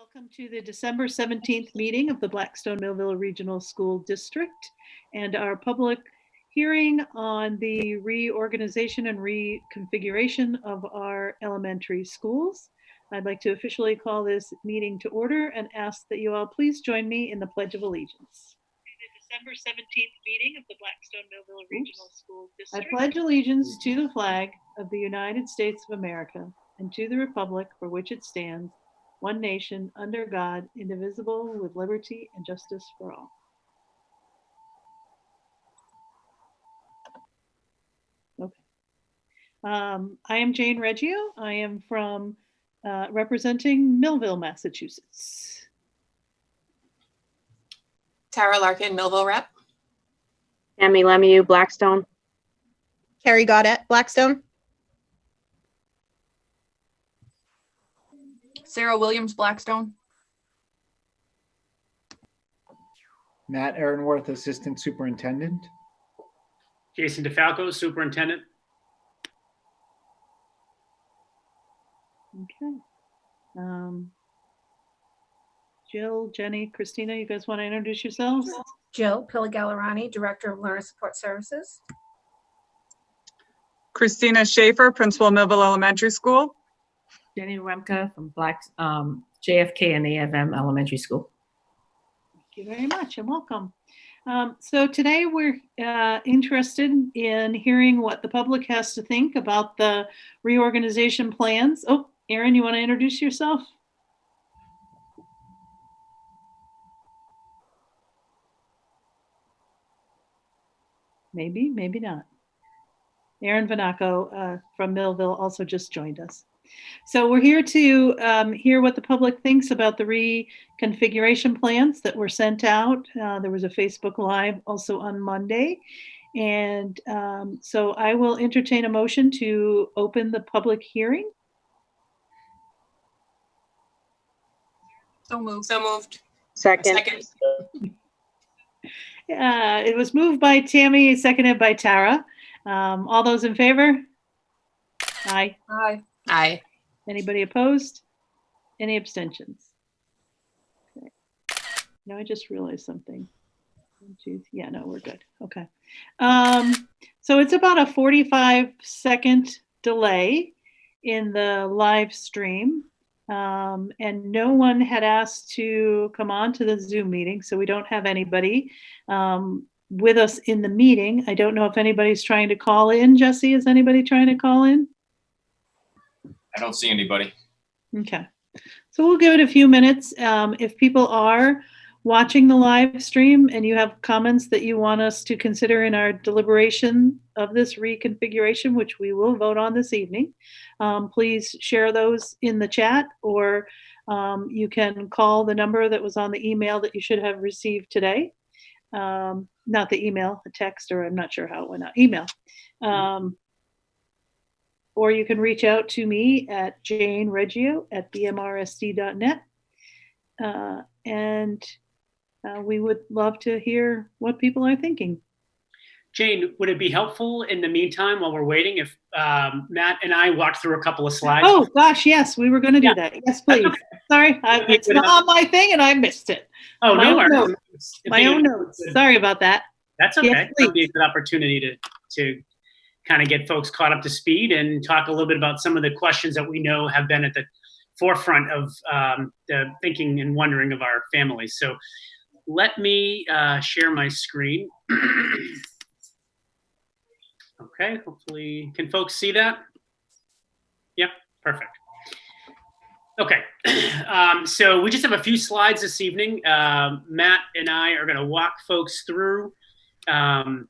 Welcome to the December 17th meeting of the Blackstone Millville Regional School District and our public hearing on the reorganization and reconfiguration of our elementary schools. I'd like to officially call this meeting to order and ask that you all please join me in the Pledge of Allegiance. The December 17th meeting of the Blackstone Millville Regional School District. I pledge allegiance to the flag of the United States of America and to the republic for which it stands, one nation, under God, indivisible, with liberty and justice for all. Okay. I am Jane Reggio. I am from representing Millville, Massachusetts. Tara Larkin, Millville Rep. Tammy Lemieux, Blackstone. Carrie Gaudette, Blackstone. Sarah Williams, Blackstone. Matt Aaronworth, Assistant Superintendent. Jason DeFalco, Superintendent. Okay. Jill, Jenny, Christina, you guys want to introduce yourselves? Jill Piligallerani, Director of Learner Support Services. Christina Schaefer, Principal, Millville Elementary School. Jenny Remke from JFK and AFM Elementary School. Thank you very much and welcome. So today we're interested in hearing what the public has to think about the reorganization plans. Oh, Erin, you want to introduce yourself? Maybe, maybe not. Erin Vanaco from Millville also just joined us. So we're here to hear what the public thinks about the reconfiguration plans that were sent out. There was a Facebook Live also on Monday. And so I will entertain a motion to open the public hearing. So moved. Second. It was moved by Tammy, seconded by Tara. All those in favor? Aye. Aye. Aye. Anybody opposed? Any abstentions? Okay. No, I just realized something. Yeah, no, we're good. Okay. So it's about a 45-second delay in the live stream. And no one had asked to come on to the Zoom meeting, so we don't have anybody with us in the meeting. I don't know if anybody's trying to call in. Jesse, is anybody trying to call in? I don't see anybody. Okay, so we'll give it a few minutes. If people are watching the live stream and you have comments that you want us to consider in our deliberation of this reconfiguration, which we will vote on this evening, please share those in the chat, or you can call the number that was on the email that you should have received today. Not the email, the text, or I'm not sure how it went out. Email. Or you can reach out to me at janereggio@bmrsd.net. And we would love to hear what people are thinking. Jane, would it be helpful in the meantime while we're waiting if Matt and I walked through a couple of slides? Oh, gosh, yes, we were going to do that. Yes, please. Okay. Sorry, it's not on my thing and I missed it. Oh, no worries. My own notes. Sorry about that. That's okay. Yes, That'd be a good opportunity to kind of get folks caught up to speed and talk a little bit about some of the questions that we know have been at the forefront of the thinking and wondering of our families. So let me share my screen. Okay, hopefully, can folks see that? Yep, perfect. Okay, so we just have a few slides this evening. Matt and I are gonna walk folks through an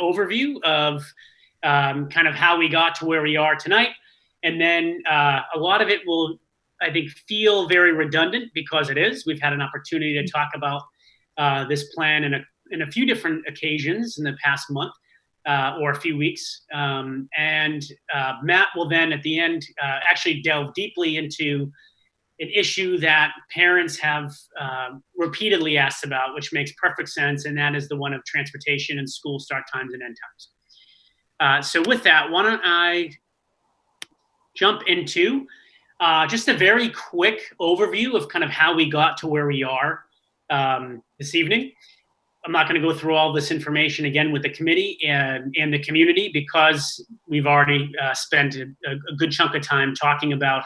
overview of kind of how we got to where we are tonight. And then a lot of it will, I think, feel very redundant because it is. We've had an opportunity to talk about this plan in a few different occasions in the past month or a few weeks. And Matt will then at the end actually delve deeply into an issue that parents have repeatedly asked about, which makes perfect sense, and that is the one of transportation and school start times and end times. So with that, why don't I jump into just a very quick overview of kind of how we got to where we are this evening. I'm not going to go through all this information again with the committee and the community because we've already spent a good chunk of time talking about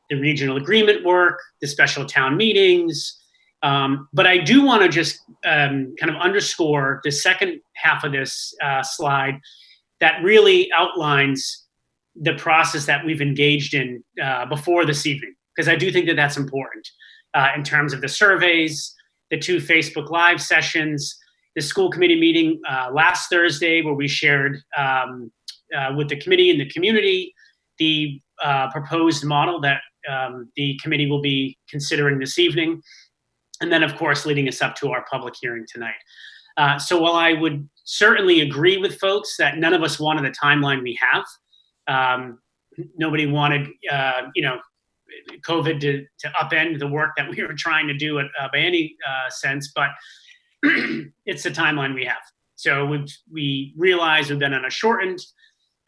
the regional agreement work, the special town meetings. But I do want to just kind of underscore the second half of this slide that really outlines the process that we've engaged in before this evening, because I do think that that's important in terms of the surveys, the 2 Facebook Live sessions, the school committee meeting last Thursday where we shared with the committee and the community the proposed model that the committee will be considering this evening. And then, of course, leading us up to our public hearing tonight. So while I would certainly agree with folks that none of us wanted the timeline we have, nobody wanted, COVID to upend the work that we were trying to do by any sense, but it's the timeline we have. So we realize we've been on a shortened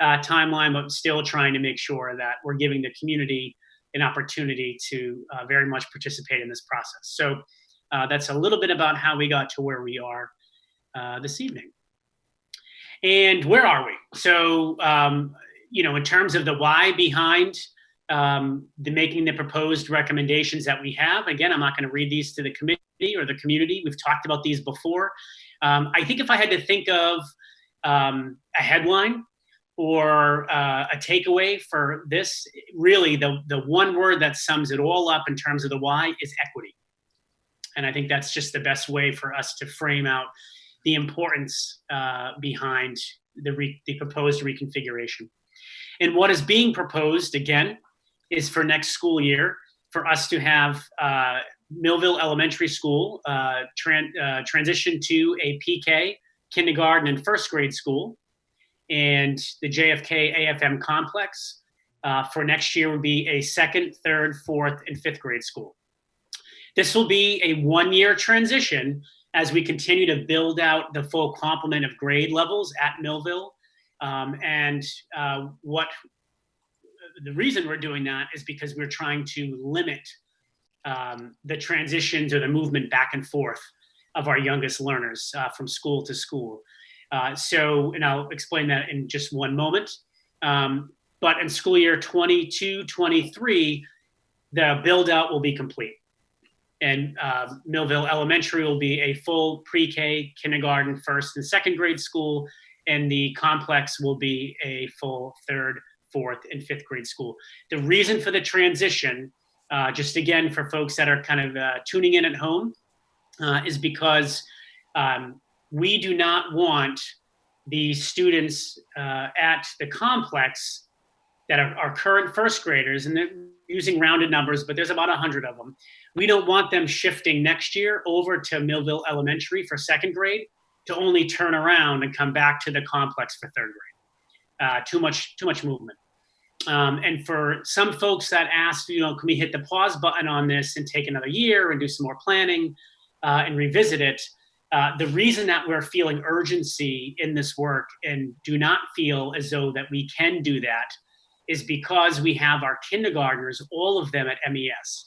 timeline, but still trying to make sure that we're giving the community an opportunity to very much participate in this process. So that's a little bit about how we got to where we are this evening. And where are we? So, in terms of the why behind making the proposed recommendations that we have, again, I'm not going to read these to the committee or the community. We've talked about these before. I think if I had to think of a headline or a takeaway for this, really the one word that sums it all up in terms of the why is equity. And I think that's just the best way for us to frame out the importance behind the proposed reconfiguration. And what is being proposed, again, is for next school year for us to have Millville Elementary School transition to a PK, kindergarten and first grade school, and the JFK AFM complex for next year would be a second, third, fourth, and fifth grade school. This will be a one-year transition as we continue to build out the full complement of grade levels at Millville. The reason we're doing that is because we're trying to limit the transitions or the movement back and forth of our youngest learners from school to school. And I'll explain that in just one moment. But in school year 22-23, the build out will be complete. And Millville Elementary will be a full pre-K, kindergarten, first and second grade school, and the complex will be a full third, fourth, and fifth grade school. The reason for the transition, just again for folks that are kind of tuning in at home, is because we do not want the students at the complex that are current first graders, and they're using rounded numbers, but there's about 100 of them. We don't want them shifting next year over to Millville Elementary for second grade to only turn around and come back to the complex for third grade. Too much movement. And for some folks that asked, can we hit the pause button on this and take another year and do some more planning and revisit it? The reason that we're feeling urgency in this work and do not feel as though that we can do that is because we have our kindergartners, all of them at MES.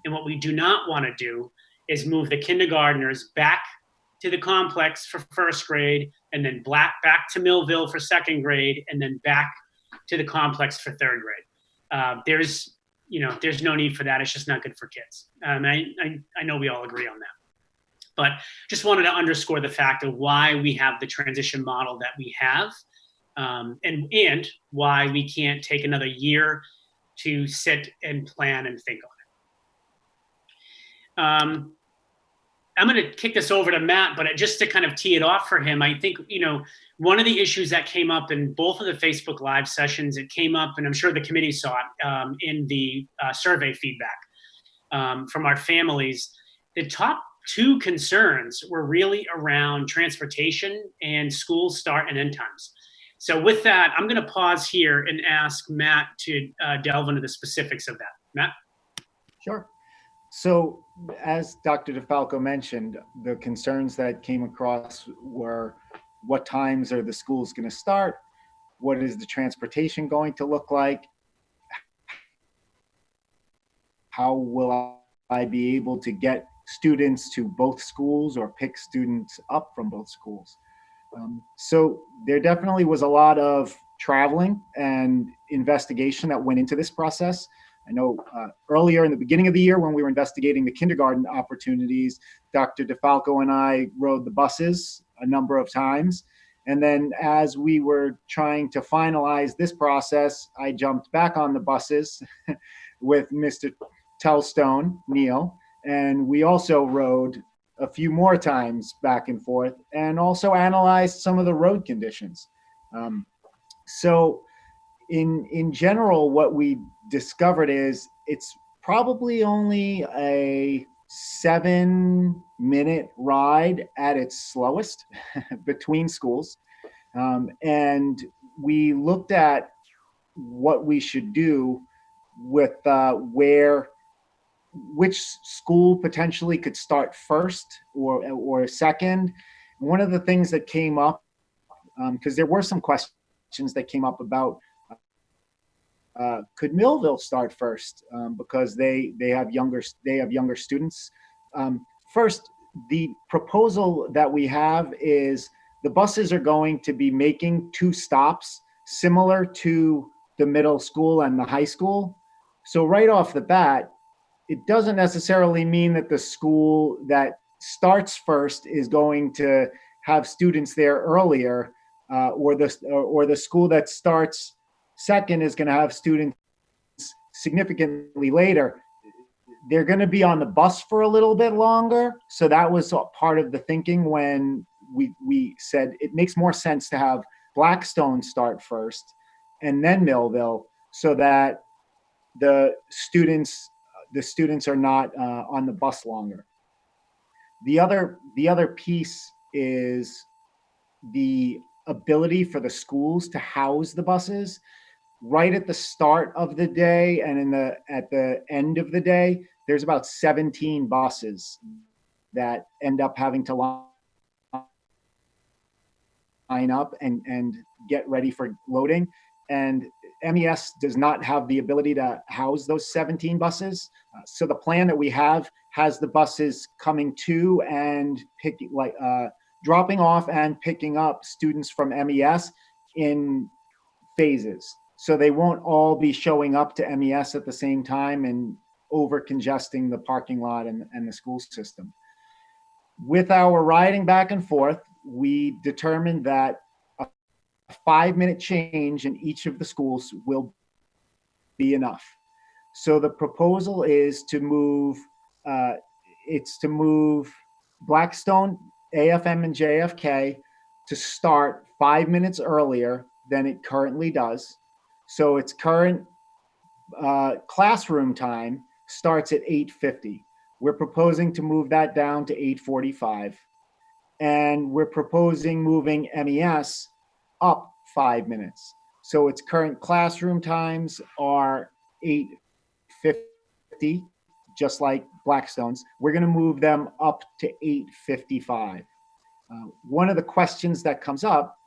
And what we do not want to do is move the kindergartners back to the complex for first grade and then back to Millville for second grade and then back to the complex for third grade. There's no need for that. It's just not good for kids. I know we all agree on that. But just wanted to underscore the fact of why we have the transition model that we have, and why we can't take another year to sit and plan and think on it. I'm going to kick this over to Matt, but just to kind of tee it off for him, I think, one of the issues that came up in both of the Facebook Live sessions, it came up, and I'm sure the committee saw it in the survey feedback from our families. The top 2 concerns were really around transportation and school start and end times. So with that, I'm going to pause here and ask Matt to delve into the specifics of that. Matt? Sure. So as Dr. DeFalco mentioned, the concerns that came across were what times are the schools going to start? What is the transportation going to look like? how will I be able to get students to both schools or pick students up from both schools? So there definitely was a lot of traveling and investigation that went into this process. I know earlier in the beginning of the year when we were investigating the kindergarten opportunities, Dr. DeFalco and I rode the buses a number of times. And then as we were trying to finalize this process, I jumped back on the buses with Mr. Tellstone, Neil, and we also rode a few more times back and forth and also analyzed some of the road conditions. So in general, what we discovered is it's probably only a 7-minute ride at its slowest between schools. And we looked at what we should do with which school potentially could start first or second. One of the things that came up, because there were some questions that came up about could Millville start first because they have younger students. First, the proposal that we have is the buses are going to be making 2 stops similar to the middle school and the high school. So right off the bat, it doesn't necessarily mean that the school that starts first is going to have students there earlier, or the school that starts second is going to have students significantly later. They're going to be on the bus for a little bit longer. So that was part of the thinking when we said it makes more sense to have Blackstone start first and then Millville, so that the students are not on the bus longer. The other piece is the ability for the schools to house the buses. Right at the start of the day and at the end of the day, there's about 17 buses that end up having to line up and get ready for loading. And MES does not have the ability to house those 17 buses. So the plan that we have has the buses coming to and dropping off and picking up students from MES in phases. So they won't all be showing up to MES at the same time and over congesting the parking lot and the school system. With our riding back and forth, we determined that a 5-minute change in each of the schools will be enough. So the proposal is to move, Blackstone, AFM, and JFK to start 5 minutes earlier than it currently does. So its current classroom time starts at 8:50. We're proposing to move that down to 8:45. And we're proposing moving MES up 5 minutes. So its current classroom times are 8:50, just like Blackstone's. We're going to move them up to 8:55. One of the questions that comes up,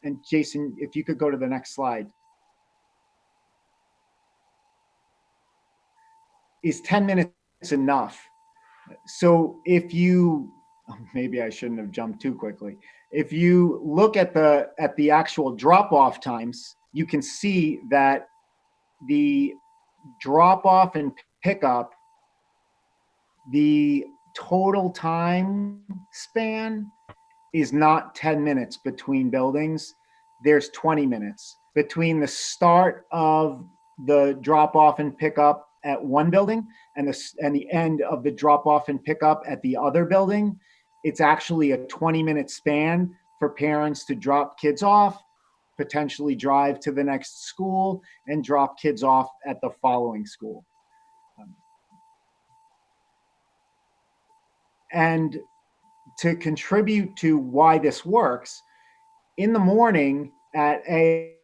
and Jason, if you could go to the next slide, is 10 minutes enough? So if you, maybe I shouldn't have jumped too quickly. If you look at the actual drop-off times, you can see that the drop-off and pickup, the total time span is not 10 minutes between buildings. There's 20 minutes between the start of the drop-off and pickup at one building and the end of the drop-off and pickup at the other building. It's actually a 20-minute span for parents to drop kids off, potentially drive to the next school, and drop kids off at the following school. And to contribute to why this works, in the morning at AFM,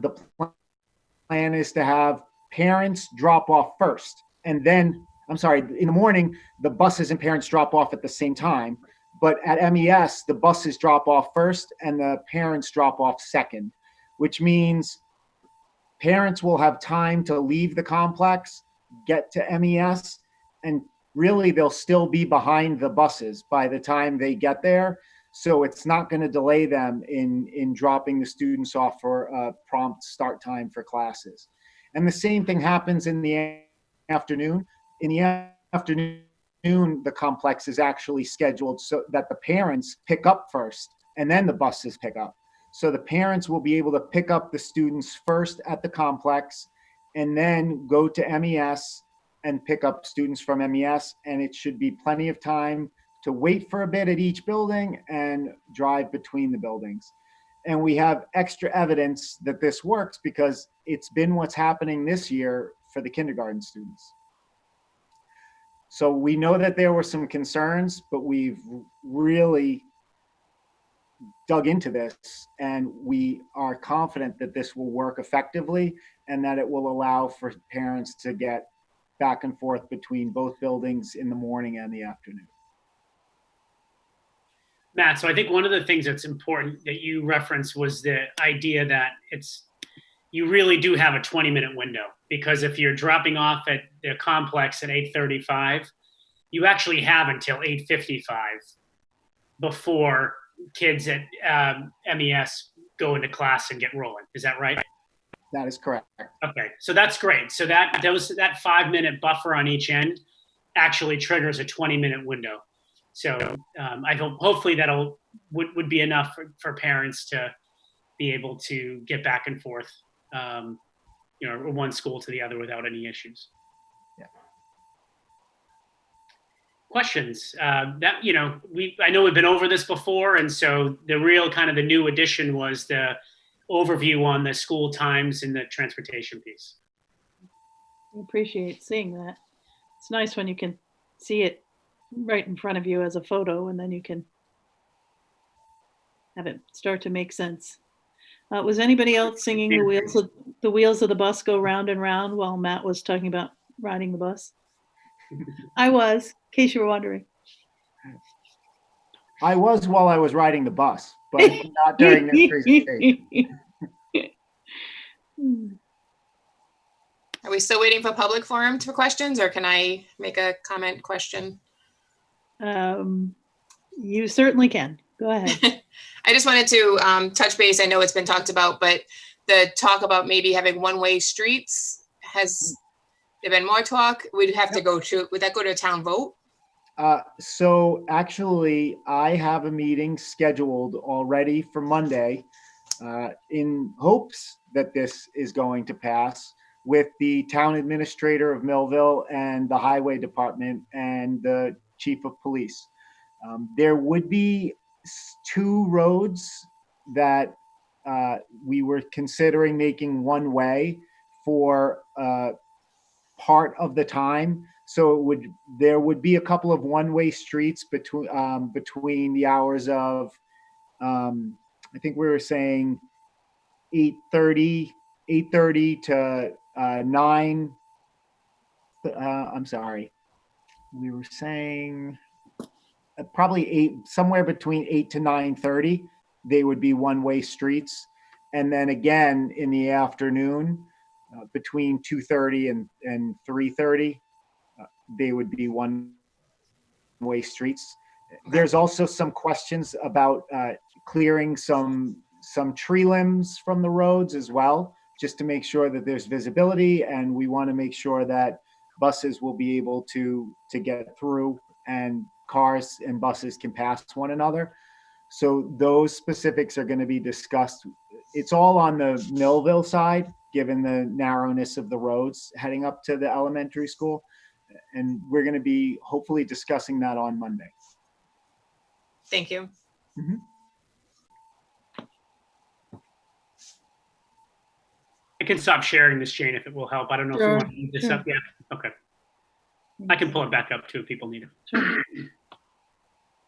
the plan is to have parents drop off first. And then, in the morning, the buses and parents drop off at the same time. But at MES, the buses drop off first and the parents drop off second, which means parents will have time to leave the complex, get to MES, and really they'll still be behind the buses by the time they get there. So it's not going to delay them in dropping the students off for a prompt start time for classes. And the same thing happens in the afternoon. In the afternoon, the complex is actually scheduled so that the parents pick up first and then the buses pick up. So the parents will be able to pick up the students first at the complex and then go to MES and pick up students from MES. And it should be plenty of time to wait for a bit at each building and drive between the buildings. And we have extra evidence that this works because it's been what's happening this year for the kindergarten students. So we know that there were some concerns, but we've really dug into this and we are confident that this will work effectively and that it will allow for parents to get back and forth between both buildings in the morning and the afternoon. Matt, so I think one of the things that's important that you referenced was the idea that you really do have a 20-minute window, because if you're dropping off at the complex at 8:35, you actually have until 8:55 before kids at MES go into class and get rolling. Is that right? That is correct. Okay, so that's great. So that 5-minute buffer on each end actually triggers a 20-minute window. So I hope hopefully would be enough for parents to be able to get back and forth, one school to the other without any issues. Yeah. Questions? I know we've been over this before, and so the real kind of the new addition was the overview on the school times and the transportation piece. I appreciate seeing that. It's nice when you can see it right in front of you as a photo, and then you can have it start to make sense. Was anybody else singing the wheels of the bus go round and round while Matt was talking about riding the bus? I was, in case you were wondering. I was while I was riding the bus, but not during this presentation. Are we still waiting for public forum for questions, or can I make a comment question? You certainly can. Go ahead. I just wanted to touch base. I know it's been talked about, but the talk about maybe having one-way streets, has there been more talk? Would that go to a town vote? So actually, I have a meeting scheduled already for Monday in hopes that this is going to pass with the town administrator of Millville and the highway department and the chief of police. There would be 2 roads that we were considering making one way for part of the time. So there would be a couple of one-way streets between the hours of, I think we were saying 8:30 to 9. I'm sorry. We were saying probably somewhere between 8 to 9:30, they would be one-way streets. And then again in the afternoon, between 2:30 and 3:30, they would be one-way streets. There's also some questions about clearing some tree limbs from the roads as well, just to make sure that there's visibility, and we want to make sure that buses will be able to get through and cars and buses can pass one another. So those specifics are going to be discussed. It's all on the Millville side, given the narrowness of the roads heading up to the elementary school. And we're going to be hopefully discussing that on Monday. Thank you. Mm-hmm. I can stop sharing this, Jane, if it will help. I don't know if you want to leave this up yet. Okay. I can pull it back up too if people need it. Sure.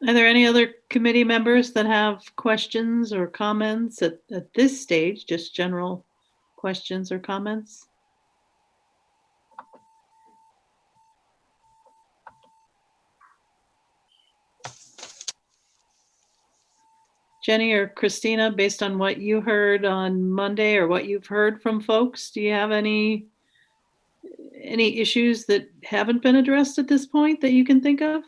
Are there any other committee members that have questions or comments at this stage, just general questions or comments? Jenny or Christina, based on what you heard on Monday or what you've heard from folks, do you have any any issues that haven't been addressed at this point that you can think of?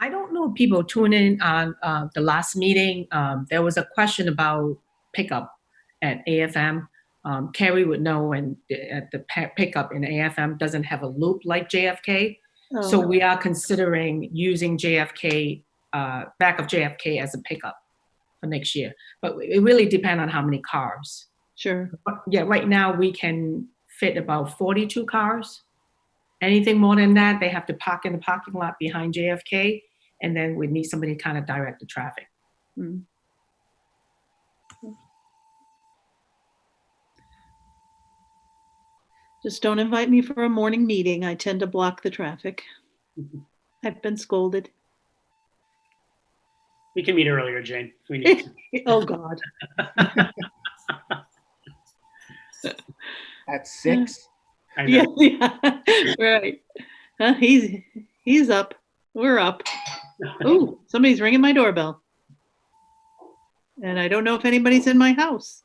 I don't know if people tune in on the last meeting. There was a question about pickup at AFM. Carrie would know when the pickup in AFM doesn't have a loop like JFK. So Oh, we are considering using JFK, back of JFK as a pickup for next year. But it really depends on how many cars. sure. But yeah, right now we can fit about 42 cars. Anything more than that, they have to park in the parking lot behind JFK, and then we need somebody to kind of direct the traffic. Hmm. Just don't invite me for a morning meeting. I tend to block the traffic. I've been scolded. We can meet earlier, Jane, if we need to. Oh, God. At 6? I know. Yeah, right. He's up. We're up. Oh, somebody's ringing my doorbell. And I don't know if anybody's in my house.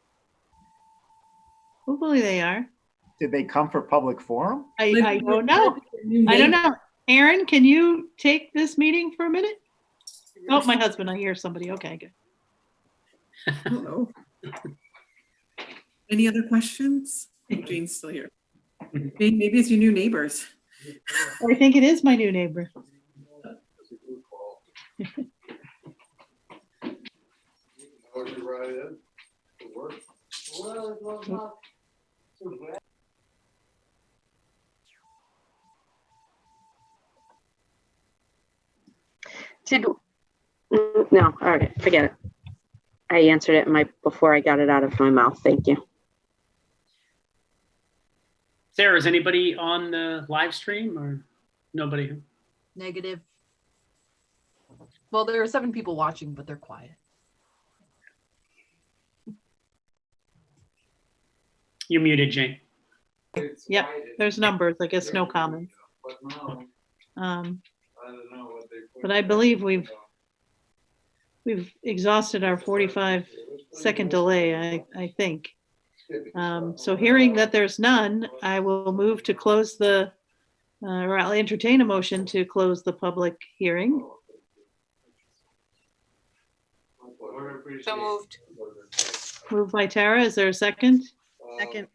Hopefully they are. Did they come for public forum? I don't know. I don't know. Aaron, can you take this meeting for a minute? Oh, my husband, I hear somebody. Okay, good. Hello. Any other questions? Jane's still here. Maybe it's your new neighbors. I think it is my new neighbor. No, all right, forget it. I answered it before I got it out of my mouth. Thank you. Sarah, is anybody on the live stream or nobody? Negative. Well, there are 7 people watching, but they're quiet. You're muted, Jane. Yep, there's numbers. I guess no comments. But I believe we've exhausted our 45-second delay, I think. So hearing that there's none, I will move to close or I'll entertain a motion to close the public hearing. So moved. Moved by Tara. Is there a second? Second.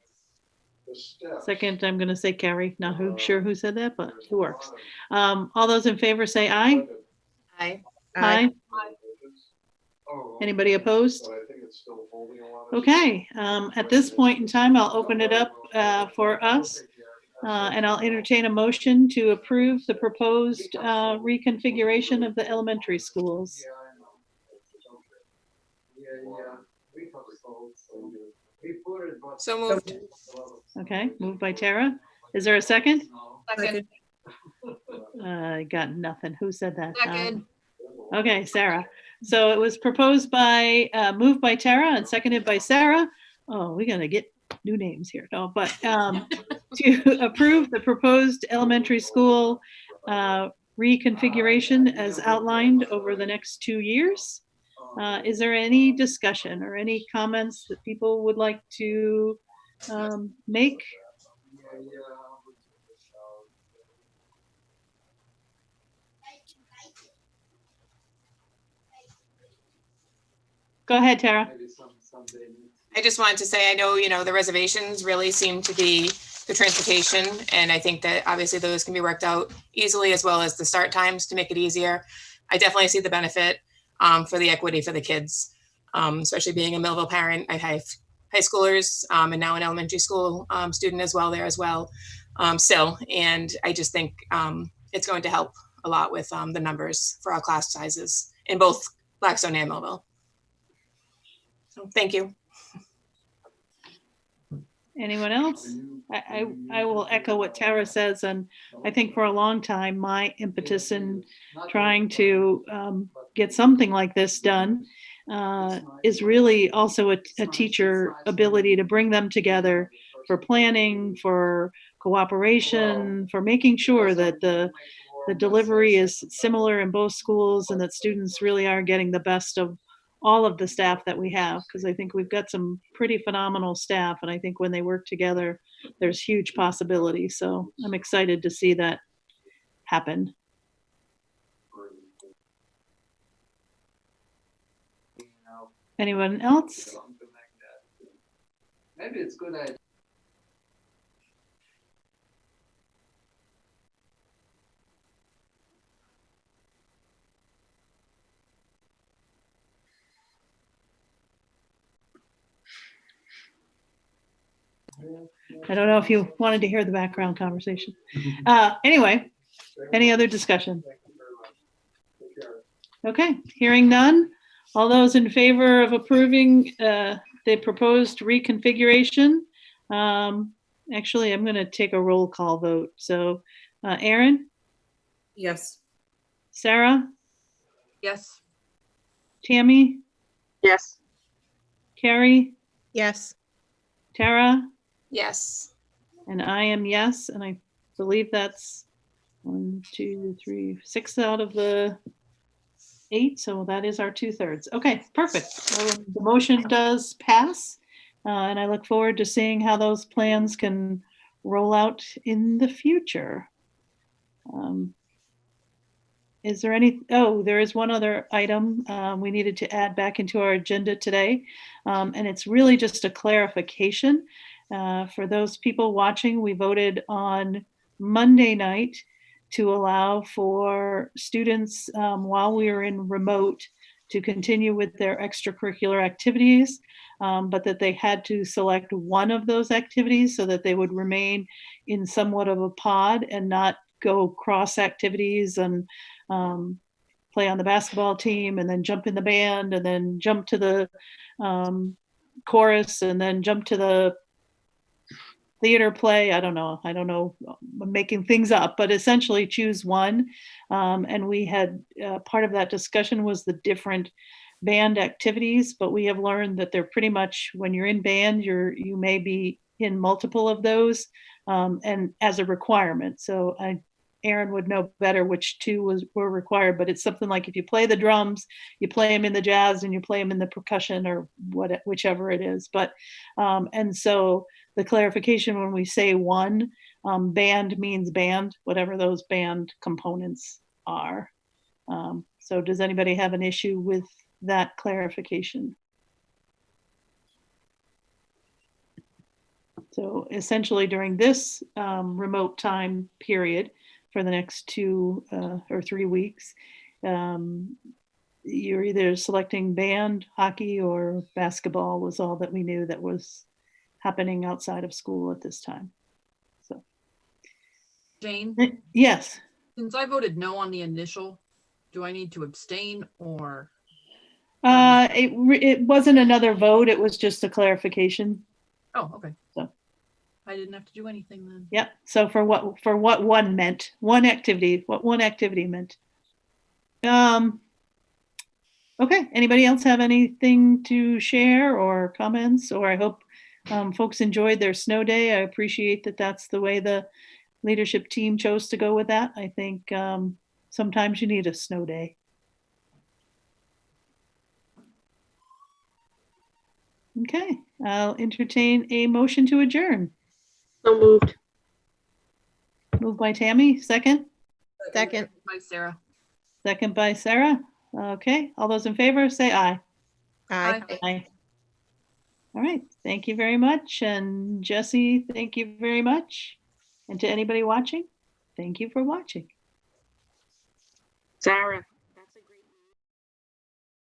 Second, I'm going to say Carrie. Not sure who said that, but it works. All those in favor say aye. Aye. Aye. Anybody opposed? Okay, at this point in time, I'll open it up for us. And I'll entertain a motion to approve the proposed reconfiguration of the elementary schools. So moved. Okay, moved by Tara. Is there a second? Second. I got nothing. Who said that? Second. Okay, Sarah. So it was proposed by, moved by Tara and seconded by Sarah. Oh, we're gonna get new names here. No, but to approve the proposed elementary school reconfiguration as outlined over the next 2 years. Is there any discussion or any comments that people would like to make? Go ahead, Tara. I just wanted to say, I know, the reservations really seem to be the transportation. And I think that obviously those can be worked out easily, as well as the start times to make it easier. I definitely see the benefit for the equity for the kids, especially being a Millville parent. I have high schoolers and now an elementary school student as well there as well still. And I just think it's going to help a lot with the numbers for our class sizes in both Blackstone and Millville. So thank you. Anyone else? I will echo what Tara says, and I think for a long time, my impetus in trying to get something like this done is really also a teacher ability to bring them together for planning, for cooperation, for making sure that the delivery is similar in both schools and that students really are getting the best of all of the staff that we have, because I think we've got some pretty phenomenal staff, and I think when they work together, there's huge possibility. So I'm excited to see that happen. Anyone else? Maybe it's good idea. I don't know if you wanted to hear the background conversation. Anyway, any other discussion? Okay, hearing none. All those in favor of approving the proposed reconfiguration? Actually, I'm going to take a roll call vote. So Erin, Yes. Sarah, Yes. Tammy, Yes. Carrie, Yes. Tara, Yes. and I am yes. And I believe that's 1, 2, 3, 6 out of the 8. So that is our 2/3. Okay, perfect. So the motion does pass. And I look forward to seeing how those plans can roll out in the future. Is there any, oh, there is one other item we needed to add back into our agenda today. And it's really just a clarification. For those people watching, we voted on Monday night to allow for students while we were in remote to continue with their extracurricular activities, but that they had to select one of those activities so that they would remain in somewhat of a pod and not go cross activities and play on the basketball team and then jump in the band and then jump to the chorus and then jump to the theater play. I don't know. I'm making things up, but essentially choose one. And we had part of that discussion was the different band activities, but we have learned that they're pretty much, when you're in band, you may be in multiple of those and as a requirement. So Aaron would know better which two were required, but it's something like if you play the drums, you play them in the jazz and you play them in the percussion or whichever it is. But and so the clarification when we say one, band means band, whatever those band components are. So does anybody have an issue with that clarification? So essentially during this remote time period, for the next 2 or 3 weeks, you're either selecting band, hockey, or basketball was all that we knew that was happening outside of school at this time. So, Jane, yes. since I voted no on the initial, do I need to abstain or? It wasn't another vote. It was just a clarification. Oh, okay. So. I didn't have to do anything then. Yep. So for what one meant, one activity, what one activity meant. Okay. Anybody else have anything to share or comments? Or I hope folks enjoyed their snow day. I appreciate that that's the way the leadership team chose to go with that. I think sometimes you need a snow day. Okay. I'll entertain a motion to adjourn. So moved. Moved by Tammy, second. Second. By Sarah. Second by Sarah. Okay, all those in favor, say aye. Aye. Aye. All right, thank you very much. And Jesse, thank you very much. And to anybody watching, thank you for watching. Sarah.